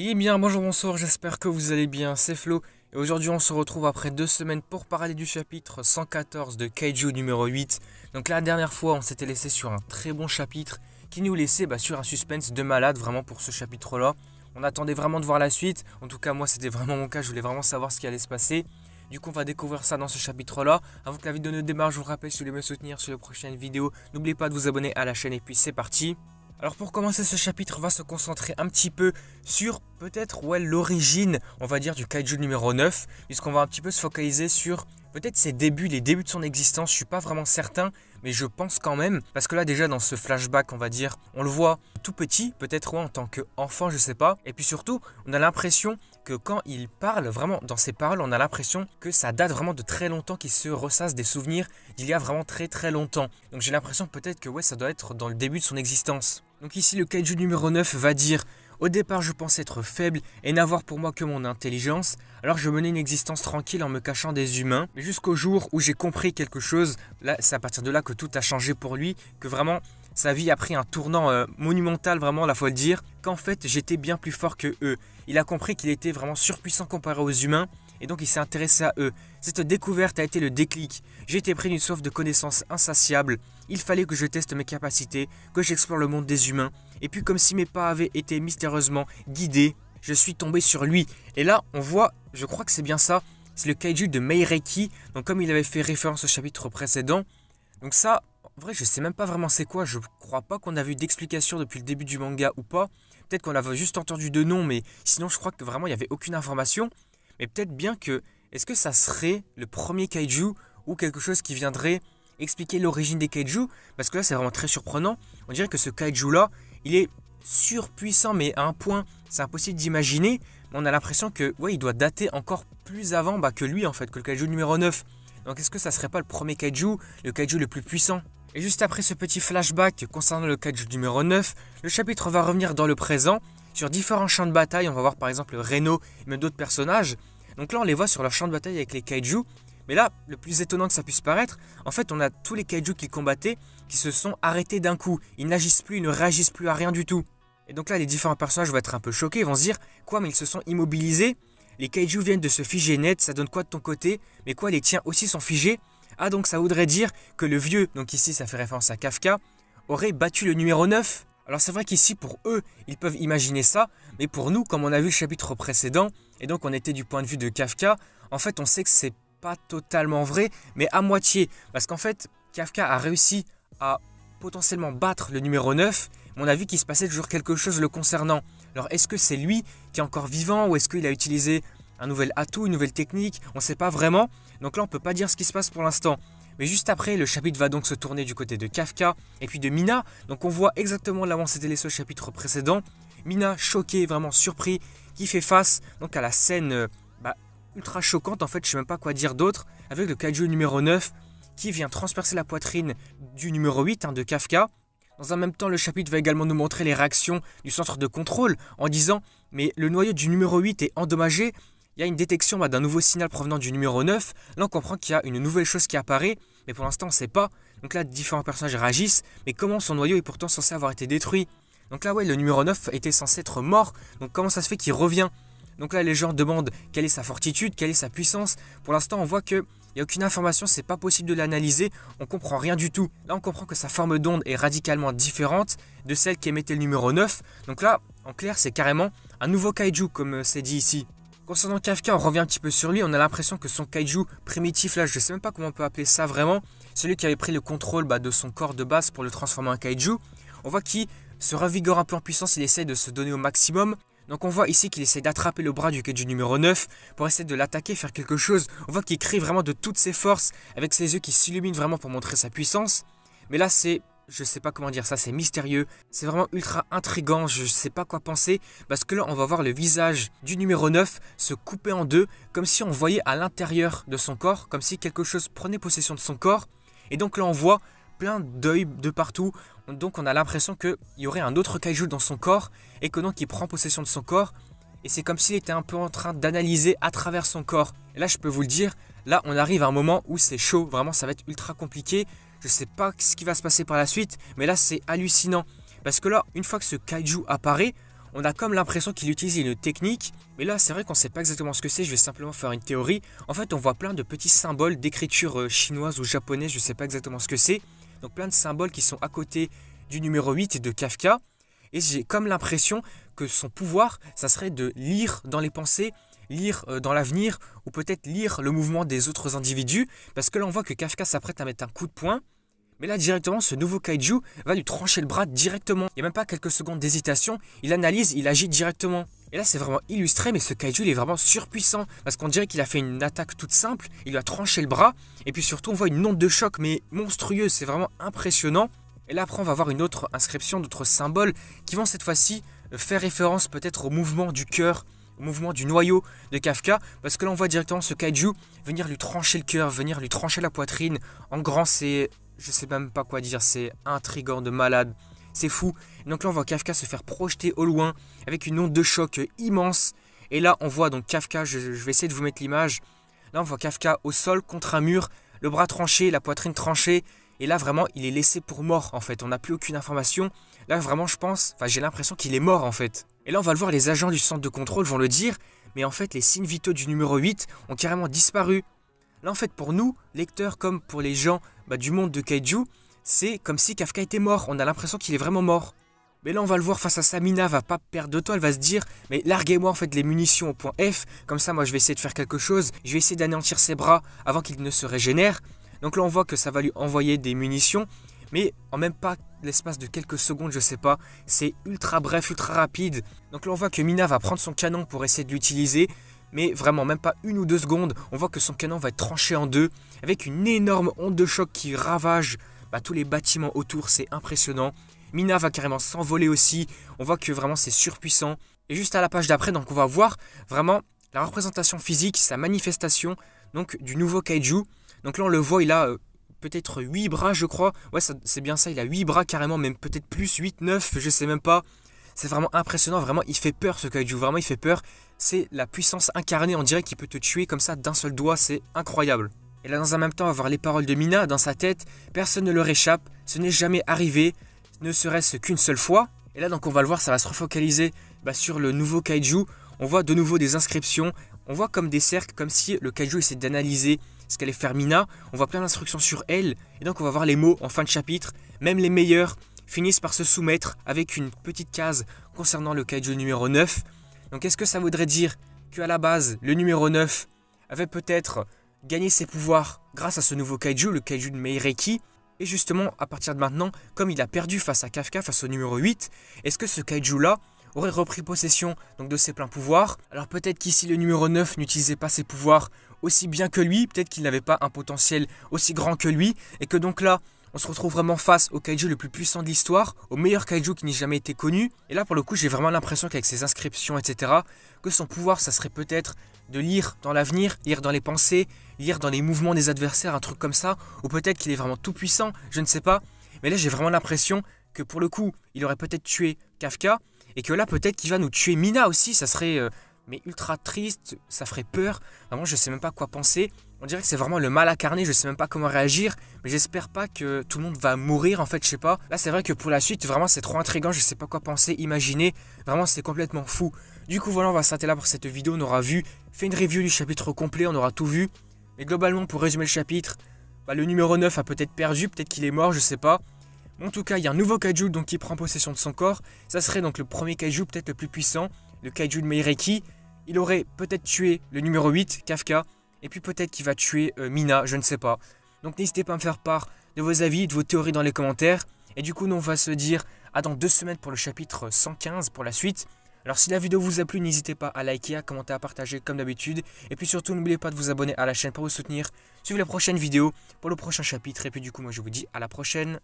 Eh bien, bonjour, bonsoir, j'espère que vous allez bien, c'est Flo. Et aujourd'hui, on se retrouve après 2 semaines pour parler du chapitre 114 de Kaiju numéro 8. Donc la dernière fois, on s'était laissé sur un très bon chapitre qui nous laissait sur un suspense de malade vraiment pour ce chapitre-là. On attendait vraiment de voir la suite. En tout cas, moi, c'était vraiment mon cas, je voulais vraiment savoir ce qui allait se passer. Du coup, on va découvrir ça dans ce chapitre-là. Avant que la vidéo ne démarre, je vous rappelle, si vous voulez me soutenir sur les prochaines vidéos, n'oubliez pas de vous abonner à la chaîne et puis c'est parti. Alors pour commencer ce chapitre, on va se concentrer un petit peu sur peut-être l'origine, on va dire, du kaiju numéro 9, puisqu'on va un petit peu se focaliser sur peut-être ses débuts, les débuts de son existence. Je suis pas vraiment certain, mais je pense quand même, parce que là déjà dans ce flashback, on va dire, on le voit tout petit, peut-être en tant qu'enfant, je sais pas. Et puis surtout, on a l'impression que quand il parle, vraiment dans ses paroles, on a l'impression que ça date vraiment de très longtemps, qu'il se ressasse des souvenirs d'il y a vraiment très très longtemps. Donc j'ai l'impression peut-être que ça doit être dans le début de son existence. Donc ici le kaiju numéro 9 va dire: au départ je pensais être faible et n'avoir pour moi que mon intelligence, alors je menais une existence tranquille en me cachant des humains, mais jusqu'au jour où j'ai compris quelque chose. Là c'est à partir de là que tout a changé pour lui, que vraiment sa vie a pris un tournant monumental, vraiment là faut le dire, qu'en fait j'étais bien plus fort que eux. Il a compris qu'il était vraiment surpuissant comparé aux humains, et donc il s'est intéressé à eux. Cette découverte a été le déclic. J'ai été pris d'une soif de connaissances insatiable. Il fallait que je teste mes capacités, que j'explore le monde des humains. Et puis comme si mes pas avaient été mystérieusement guidés, je suis tombé sur lui. Et là, on voit, je crois que c'est bien ça, c'est le kaiju de Meireki. Donc comme il avait fait référence au chapitre précédent. Donc ça, en vrai, je sais même pas vraiment c'est quoi. Je crois pas qu'on avait eu d'explication depuis le début du manga ou pas. Peut-être qu'on avait juste entendu de nom, mais sinon je crois que vraiment il n'y avait aucune information. Mais peut-être bien que, est-ce que ça serait le premier kaiju ou quelque chose qui viendrait expliquer l'origine des kaiju? Parce que là c'est vraiment très surprenant. On dirait que ce kaiju là, il est surpuissant mais à un point, c'est impossible d'imaginer. Mais on a l'impression que il doit dater encore plus avant que lui en fait, que le kaiju numéro 9. Donc est-ce que ça serait pas le premier kaiju, le kaiju le plus puissant? Et juste après ce petit flashback concernant le kaiju numéro 9, le chapitre va revenir dans le présent, sur différents champs de bataille. On va voir par exemple Reno et même d'autres personnages. Donc là on les voit sur leur champ de bataille avec les kaiju. Mais là, le plus étonnant que ça puisse paraître, en fait on a tous les kaiju qu'ils combattaient qui se sont arrêtés d'un coup. Ils n'agissent plus, ils ne réagissent plus à rien du tout. Et donc là les différents personnages vont être un peu choqués, ils vont se dire: quoi, mais ils se sont immobilisés? Les kaiju viennent de se figer net, ça donne quoi de ton côté? Mais quoi, les tiens aussi sont figés? Ah, donc ça voudrait dire que le vieux, donc ici ça fait référence à Kafka, aurait battu le numéro 9. Alors c'est vrai qu'ici pour eux, ils peuvent imaginer ça, mais pour nous, comme on a vu le chapitre précédent, et donc on était du point de vue de Kafka, en fait on sait que c'est pas totalement vrai, mais à moitié. Parce qu'en fait, Kafka a réussi à potentiellement battre le numéro 9, mais on a vu qu'il se passait toujours quelque chose le concernant. Alors est-ce que c'est lui qui est encore vivant, ou est-ce qu'il a utilisé un nouvel atout, une nouvelle technique? On ne sait pas vraiment, donc là on ne peut pas dire ce qui se passe pour l'instant. Mais juste après, le chapitre va donc se tourner du côté de Kafka et puis de Mina. Donc on voit exactement là où on s'était laissé au chapitre précédent. Mina, choqué, vraiment surpris, qui fait face donc à la scène ultra choquante, en fait je sais même pas quoi dire d'autre, avec le kaiju numéro 9 qui vient transpercer la poitrine du numéro 8 de Kafka. Dans un même temps, le chapitre va également nous montrer les réactions du centre de contrôle en disant: mais le noyau du numéro 8 est endommagé. Il y a une détection d'un nouveau signal provenant du numéro 9. Là, on comprend qu'il y a une nouvelle chose qui apparaît, mais pour l'instant, on ne sait pas. Donc là, différents personnages réagissent, mais comment son noyau est pourtant censé avoir été détruit? Donc là, le numéro 9 était censé être mort, donc comment ça se fait qu'il revient? Donc là, les gens demandent quelle est sa fortitude, quelle est sa puissance. Pour l'instant, on voit qu'il n'y a aucune information, c'est pas possible de l'analyser, on comprend rien du tout. Là, on comprend que sa forme d'onde est radicalement différente de celle qui émettait le numéro 9. Donc là, en clair, c'est carrément un nouveau kaiju, comme c'est dit ici. Concernant Kafka, on revient un petit peu sur lui, on a l'impression que son kaiju primitif, là, je ne sais même pas comment on peut appeler ça vraiment, celui qui avait pris le contrôle de son corps de base pour le transformer en kaiju, on voit qu'il se revigore un peu en puissance, il essaie de se donner au maximum. Donc on voit ici qu'il essaie d'attraper le bras du kaiju numéro 9 pour essayer de l'attaquer, faire quelque chose. On voit qu'il crie vraiment de toutes ses forces, avec ses yeux qui s'illuminent vraiment pour montrer sa puissance. Mais là c'est, je sais pas comment dire ça, c'est mystérieux, c'est vraiment ultra intriguant, je sais pas quoi penser. Parce que là on va voir le visage du numéro 9 se couper en deux, comme si on voyait à l'intérieur de son corps, comme si quelque chose prenait possession de son corps. Et donc là on voit plein d'œils de partout, donc on a l'impression qu'il y aurait un autre kaiju dans son corps et que donc il prend possession de son corps, et c'est comme s'il était un peu en train d'analyser à travers son corps. Et là je peux vous le dire, là on arrive à un moment où c'est chaud, vraiment ça va être ultra compliqué, je sais pas ce qui va se passer par la suite, mais là c'est hallucinant, parce que là une fois que ce kaiju apparaît, on a comme l'impression qu'il utilise une technique, mais là c'est vrai qu'on sait pas exactement ce que c'est, je vais simplement faire une théorie. En fait on voit plein de petits symboles d'écriture chinoise ou japonaise, je sais pas exactement ce que c'est. Donc plein de symboles qui sont à côté du numéro 8 et de Kafka. Et j'ai comme l'impression que son pouvoir, ça serait de lire dans les pensées, lire dans l'avenir, ou peut-être lire le mouvement des autres individus. Parce que là on voit que Kafka s'apprête à mettre un coup de poing. Mais là directement ce nouveau kaiju va lui trancher le bras directement. Il n'y a même pas quelques secondes d'hésitation, il analyse, il agit directement. Et là c'est vraiment illustré, mais ce kaiju il est vraiment surpuissant. Parce qu'on dirait qu'il a fait une attaque toute simple, il lui a tranché le bras. Et puis surtout on voit une onde de choc mais monstrueuse, c'est vraiment impressionnant. Et là après on va voir une autre inscription, d'autres symboles qui vont cette fois-ci faire référence peut-être au mouvement du cœur, au mouvement du noyau de Kafka. Parce que là on voit directement ce kaiju venir lui trancher le cœur, venir lui trancher la poitrine. En grand c'est... je sais même pas quoi dire, c'est intriguant de malade, c'est fou. Donc là on voit Kafka se faire projeter au loin avec une onde de choc immense. Et là on voit donc Kafka, je vais essayer de vous mettre l'image. Là on voit Kafka au sol contre un mur, le bras tranché, la poitrine tranchée. Et là vraiment il est laissé pour mort en fait, on n'a plus aucune information. Là vraiment je pense, enfin j'ai l'impression qu'il est mort en fait. Et là on va le voir, les agents du centre de contrôle vont le dire. Mais en fait les signes vitaux du numéro 8 ont carrément disparu. Là en fait pour nous, lecteurs comme pour les gens du monde de Kaiju, c'est comme si Kafka était mort, on a l'impression qu'il est vraiment mort. Mais là on va le voir face à ça, Mina va pas perdre de temps, elle va se dire mais larguez-moi en fait les munitions au point F, comme ça moi je vais essayer de faire quelque chose, je vais essayer d'anéantir ses bras avant qu'il ne se régénère. Donc là on voit que ça va lui envoyer des munitions, mais en même pas l'espace de quelques secondes, je sais pas, c'est ultra bref, ultra rapide. Donc là on voit que Mina va prendre son canon pour essayer de l'utiliser. Mais vraiment, même pas 1 ou 2 secondes, on voit que son canon va être tranché en deux, avec une énorme onde de choc qui ravage tous les bâtiments autour, c'est impressionnant. Mina va carrément s'envoler aussi, on voit que vraiment c'est surpuissant. Et juste à la page d'après, donc on va voir vraiment la représentation physique, sa manifestation donc du nouveau kaiju. Donc là on le voit, il a peut-être 8 bras je crois, ouais c'est bien ça, il a 8 bras carrément, même peut-être plus, 8, 9, je sais même pas. C'est vraiment impressionnant, vraiment il fait peur ce kaiju, vraiment il fait peur. C'est la puissance incarnée, on dirait qu'il peut te tuer comme ça d'un seul doigt, c'est incroyable. Et là dans un même temps on va voir les paroles de Mina dans sa tête. Personne ne leur échappe, ce n'est jamais arrivé, ne serait-ce qu'une seule fois. Et là donc on va le voir, ça va se refocaliser sur le nouveau kaiju. On voit de nouveau des inscriptions, on voit comme des cercles, comme si le kaiju essaie d'analyser ce qu'allait faire Mina. On voit plein d'instructions sur elle, et donc on va voir les mots en fin de chapitre. Même les meilleurs finissent par se soumettre avec une petite case concernant le kaiju numéro 9. Donc est-ce que ça voudrait dire qu'à la base, le numéro 9 avait peut-être gagné ses pouvoirs grâce à ce nouveau kaiju, le kaiju de Meireki? Et justement, à partir de maintenant, comme il a perdu face à Kafka, face au numéro 8, est-ce que ce kaiju-là aurait repris possession donc de ses pleins pouvoirs? Alors peut-être qu'ici le numéro 9 n'utilisait pas ses pouvoirs aussi bien que lui, peut-être qu'il n'avait pas un potentiel aussi grand que lui, et que donc là, on se retrouve vraiment face au kaiju le plus puissant de l'histoire, au meilleur kaiju qui n'ait jamais été connu. Et là pour le coup j'ai vraiment l'impression qu'avec ses inscriptions etc, que son pouvoir ça serait peut-être de lire dans l'avenir, lire dans les pensées, lire dans les mouvements des adversaires, un truc comme ça. Ou peut-être qu'il est vraiment tout puissant, je ne sais pas. Mais là j'ai vraiment l'impression que pour le coup il aurait peut-être tué Kafka. Et que là peut-être qu'il va nous tuer Mina aussi, ça serait mais ultra triste, ça ferait peur. Vraiment je sais même pas quoi penser. On dirait que c'est vraiment le mal incarné, je sais même pas comment réagir, mais j'espère pas que tout le monde va mourir en fait, je sais pas. Là c'est vrai que pour la suite, vraiment c'est trop intriguant, je sais pas quoi penser, imaginer, vraiment c'est complètement fou. Du coup voilà, on va s'arrêter là pour cette vidéo, on aura fait une review du chapitre complet, on aura tout vu. Mais globalement pour résumer le chapitre, le numéro 9 a peut-être perdu, peut-être qu'il est mort, je sais pas. Mais en tout cas il y a un nouveau kaiju donc qui prend possession de son corps, ça serait donc le premier kaiju peut-être le plus puissant, le kaiju de Meireki. Il aurait peut-être tué le numéro 8, Kafka. Et puis peut-être qu'il va tuer Mina, je ne sais pas. Donc n'hésitez pas à me faire part de vos avis, de vos théories dans les commentaires. Et du coup, nous on va se dire à dans 2 semaines pour le chapitre 115 pour la suite. Alors si la vidéo vous a plu, n'hésitez pas à liker, à commenter, à partager comme d'habitude. Et puis surtout, n'oubliez pas de vous abonner à la chaîne pour vous soutenir. Suivez la prochaine vidéo pour le prochain chapitre. Et puis du coup, moi je vous dis à la prochaine.